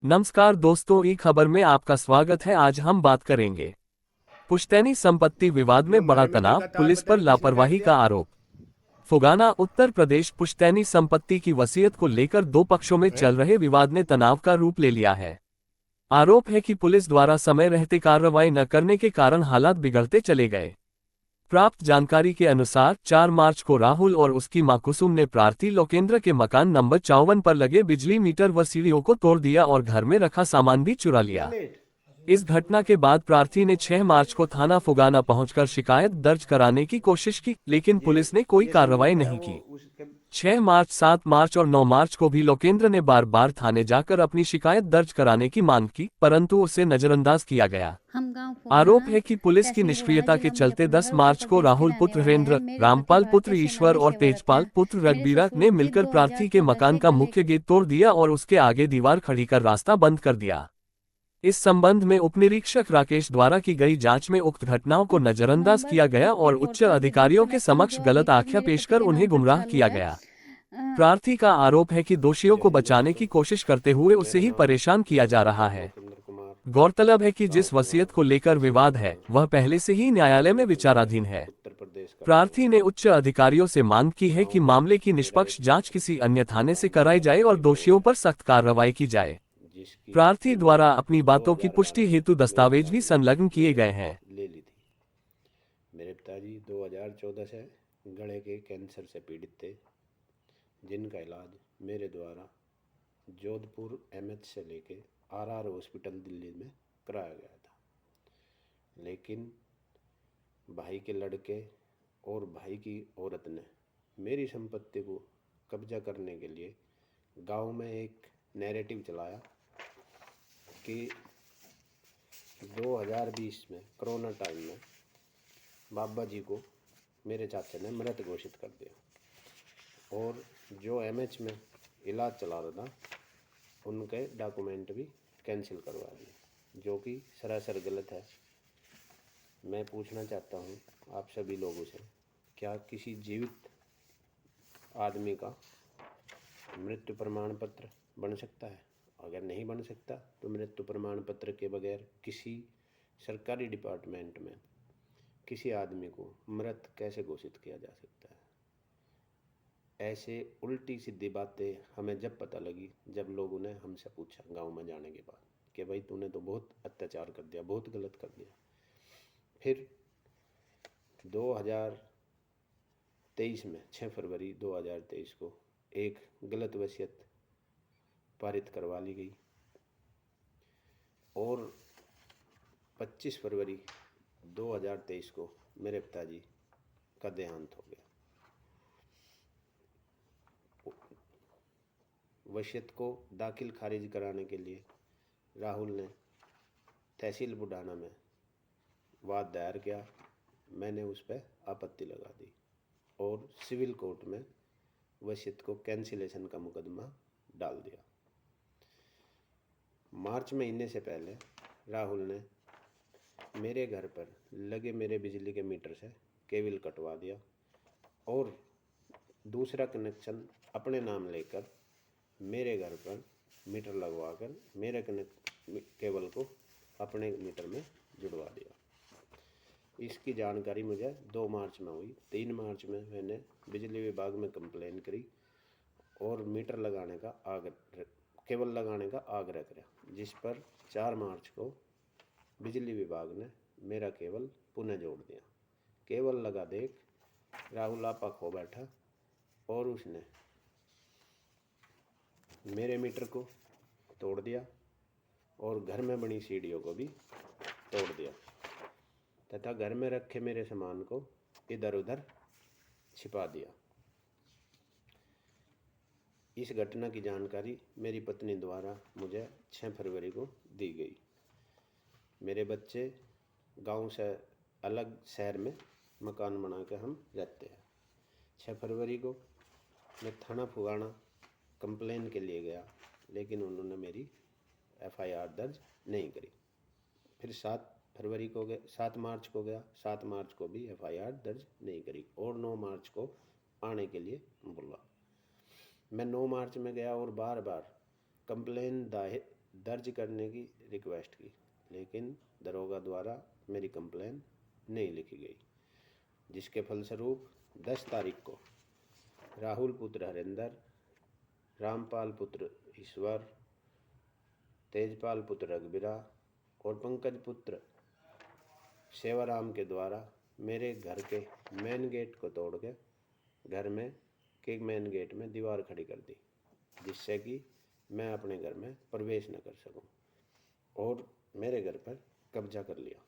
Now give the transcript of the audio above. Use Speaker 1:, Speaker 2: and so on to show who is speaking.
Speaker 1: नमस्कार दोस्तों, ई खबर में आपका स्वागत है। आज हम बात करेंगे पुश्तैनी संपत्ति विवाद
Speaker 2: जो
Speaker 1: में बड़ा
Speaker 2: मरने
Speaker 1: तनाव,
Speaker 2: का तार
Speaker 1: पुलिस
Speaker 2: पता
Speaker 1: पर
Speaker 2: है किसने काट
Speaker 1: लापरवाही
Speaker 2: दिया?
Speaker 1: का आरोप। फुगाना उत्तर प्रदेश पुश्तैनी संपत्ति की वसीयत को लेकर दो पक्षों में
Speaker 2: हैं?
Speaker 1: चल रहे विवाद ने तनाव का रूप ले लिया है। आरोप है कि पुलिस द्वारा समय रहते कार्रवाई न करने के कारण हालात बिगड़ते चले गए। प्राप्त जानकारी के अनुसार 4 मार्च को राहुल और उसकी मां कुसुम ने प्रार्थी लोकेंद्र के मकान नंबर 54 पर लगे बिजली मीटर व सीढ़ियों को तोड़ दिया और घर में रखा सामान भी चुरा
Speaker 2: इतना
Speaker 1: लिया।
Speaker 2: लेट?
Speaker 1: इस घटना के बाद प्रार्थी ने 6 मार्च को थाना फुगाना पहुंचकर शिकायत दर्ज कराने की कोशिश की, लेकिन
Speaker 2: ये
Speaker 1: पुलिस ने कोई
Speaker 2: ये
Speaker 1: कार्रवाई
Speaker 2: संबंध है
Speaker 1: नहीं
Speaker 2: वो
Speaker 1: की।
Speaker 2: उसके।
Speaker 1: 6 मार्च, 7 मार्च और 9 मार्च को भी लोकेंद्र ने बार बार थाने जाकर अपनी शिकायत दर्ज कराने की मांग की, परंतु उसे नजरअंदाज किया गया।
Speaker 3: हम गांव
Speaker 1: आरोप
Speaker 3: फुगाना
Speaker 1: है कि पुलिस की
Speaker 3: तहसील बुढ़ाना
Speaker 1: निष्क्रियता के
Speaker 3: जिला
Speaker 1: चलते 10
Speaker 3: मुजफ्फरनगर उत्तर
Speaker 1: मार्च को
Speaker 3: प्रदेश के
Speaker 1: राहुल
Speaker 3: रहने
Speaker 1: पुत्र
Speaker 3: वाले हैं।
Speaker 1: हरेंद्र,
Speaker 3: मेरे पति
Speaker 1: रामपाल पुत्र
Speaker 3: भारतीय सेना
Speaker 1: ईश्वर
Speaker 3: में
Speaker 1: और
Speaker 3: सेवारत
Speaker 1: तेजपाल
Speaker 3: हैं।
Speaker 1: पुत्र
Speaker 3: मेरे
Speaker 1: रघबीरा
Speaker 3: ससुर
Speaker 1: ने
Speaker 3: जी
Speaker 1: मिलकर प्रार्थी के
Speaker 3: 2014
Speaker 1: मकान
Speaker 3: से
Speaker 1: का
Speaker 3: करीब
Speaker 1: मुख्य गेट तोड़ दिया और उसके आगे दीवार खड़ी कर रास्ता बंद कर दिया। इस संबंध में उपनिरीक्षक राकेश द्वारा की गई जांच में उक्त घटनाओं को नजरअंदाज
Speaker 3: नंबर
Speaker 1: किया गया और उच्च
Speaker 3: 54 विद्युत
Speaker 1: अधिकारियों के
Speaker 3: कनेक्शन
Speaker 1: समक्ष
Speaker 3: जो
Speaker 1: गलत
Speaker 3: अभी तक
Speaker 1: आख्या
Speaker 3: मेरे
Speaker 1: पेश
Speaker 3: पति
Speaker 1: कर
Speaker 3: के
Speaker 1: उन्हें
Speaker 3: नाम पर
Speaker 1: गुमराह
Speaker 3: चालू
Speaker 1: किया
Speaker 3: है।
Speaker 1: गया। प्रार्थी का आरोप है कि दोषियों को बचाने की कोशिश करते हुए उसे
Speaker 2: मेरा
Speaker 1: ही
Speaker 2: नाम
Speaker 1: परेशान किया जा रहा है।
Speaker 2: लोकेंद्र कुमार,
Speaker 1: गौरतलब है कि
Speaker 2: गांव
Speaker 1: जिस
Speaker 2: फुगाना,
Speaker 1: वसीयत को लेकर
Speaker 2: तहसील
Speaker 1: विवाद है
Speaker 2: बुढ़ाना,
Speaker 1: वह पहले से ही
Speaker 2: जिला
Speaker 1: न्यायालय में
Speaker 2: मुजफ्फरनगर,
Speaker 1: विचाराधीन है।
Speaker 2: उत्तर प्रदेश का रहने
Speaker 1: प्रार्थी
Speaker 2: वाला
Speaker 1: ने
Speaker 2: हूँ।
Speaker 1: उच्च अधिकारियों से मांग की है कि
Speaker 2: गांव
Speaker 1: मामले की
Speaker 2: मेरा
Speaker 1: निष्पक्ष
Speaker 2: एक
Speaker 1: जांच किसी अन्य थाने से
Speaker 2: गांव
Speaker 1: कराई
Speaker 2: मेरा
Speaker 1: जाए और
Speaker 2: एक
Speaker 1: दोषियों
Speaker 2: रोड
Speaker 1: पर सख्त कार्रवाई की जाए।
Speaker 2: जिसकी
Speaker 1: प्रार्थी
Speaker 2: कीमत
Speaker 1: द्वारा अपनी बातों की पुष्टि
Speaker 2: 2012 में
Speaker 1: हेतु
Speaker 2: मेरे
Speaker 1: दस्तावेज भी
Speaker 2: पिताजी ने
Speaker 1: संलग्न किए
Speaker 2: मेरे
Speaker 1: गए
Speaker 2: से
Speaker 1: हैं।
Speaker 2: ले ली थी। मेरे पिताजी 2014 से गले के कैंसर से पीड़ित थे, जिनका इलाज मेरे द्वारा जोधपुर एमएच से लेके आरआर हॉस्पिटल दिल्ली में कराया गया था। लेकिन भाई के लड़के और भाई की औरत ने मेरी संपत्ति को कब्जा करने के लिए गांव में एक नैरेटिव चलाया कि 2020 में कोरोना टाइम में बाबा जी को मेरे चाचा ने मृत घोषित कर दिया और जो एमएच में इलाज चला रहा था उनके डॉक्यूमेंट भी कैंसिल करवा दिए, जो कि सरासर गलत है। मैं पूछना चाहता हूँ आप सभी लोगों से, क्या किसी जीवित आदमी का मृत्यु प्रमाण पत्र बन सकता है? अगर नहीं बन सकता तो मृत्यु प्रमाण पत्र के बगैर किसी सरकारी डिपार्टमेंट में किसी आदमी को मृत कैसे घोषित किया जा सकता है? ऐसे उल्टी सीधी बातें हमें जब पता लगी जब लोगों ने हमसे पूछा गांव में जाने के बाद कि भाई तूने तो बहुत अत्याचार कर दिया, बहुत गलत कर दिया। फिर 2023 में 6 फरवरी 2023 को एक गलत वसीयत पारित करवा ली गई और 25 फरवरी 2023 को मेरे पिताजी का देहांत हो गया। वसीयत को दाखिल खारिज कराने के लिए राहुल ने तहसील बुढ़ाना में वाद दायर किया। मैंने उस पर आपत्ति लगा दी और सिविल कोर्ट में वसीयत को कैंसिलेशन का मुकदमा डाल दिया। मार्च महीने से पहले राहुल ने मेरे घर पर लगे मेरे बिजली के मीटर से केबल कटवा दिया और दूसरा कनेक्शन अपने नाम लेकर मेरे घर पर मीटर लगवाकर मेरे केबल को अपने मीटर में जुड़वा दिया। इसकी जानकारी मुझे 2 मार्च में हुई। 3 मार्च में मैंने बिजली विभाग में कंप्लेन करी और मीटर लगाने का आग्रह, केबल लगाने का आग्रह करा, जिस पर 4 मार्च को बिजली विभाग ने मेरा केबल पुनः जोड़ दिया। केबल लगा देख राहुल आपा खो बैठा और उसने मेरे मीटर को तोड़ दिया और घर में बनी सीढ़ियों को भी तोड़ दिया तथा घर में रखे मेरे सामान को इधर उधर छिपा दिया। इस घटना की जानकारी मेरी पत्नी द्वारा मुझे 6 फरवरी को दी गई। मेरे बच्चे गांव से अलग शहर में मकान बना के हम रहते हैं। 6 फरवरी को मैं थाना फुगाना कंप्लेन के लिए गया, लेकिन उन्होंने मेरी एफआईआर दर्ज नहीं करी। फिर 7 मार्च को गया, 7 मार्च को भी एफआईआर दर्ज नहीं करी और 9 मार्च को आने के लिए बोला। मैं 9 मार्च में गया और बार बार कंप्लेन दर्ज करने की रिक्वेस्ट की, लेकिन दरोगा द्वारा मेरी कंप्लेन नहीं लिखी गई, जिसके फलस्वरूप 10 तारीख को राहुल पुत्र हरिंदर, रामपाल पुत्र ईश्वर, तेजपाल पुत्र रघुबीरा और पंकज पुत्र सेवाराम के द्वारा मेरे घर के मेन गेट को तोड़ के घर में के मेन गेट में दीवार खड़ी कर दी, जिससे कि मैं अपने घर में प्रवेश न कर सकूं और मेरे घर पर कब्जा कर लिया।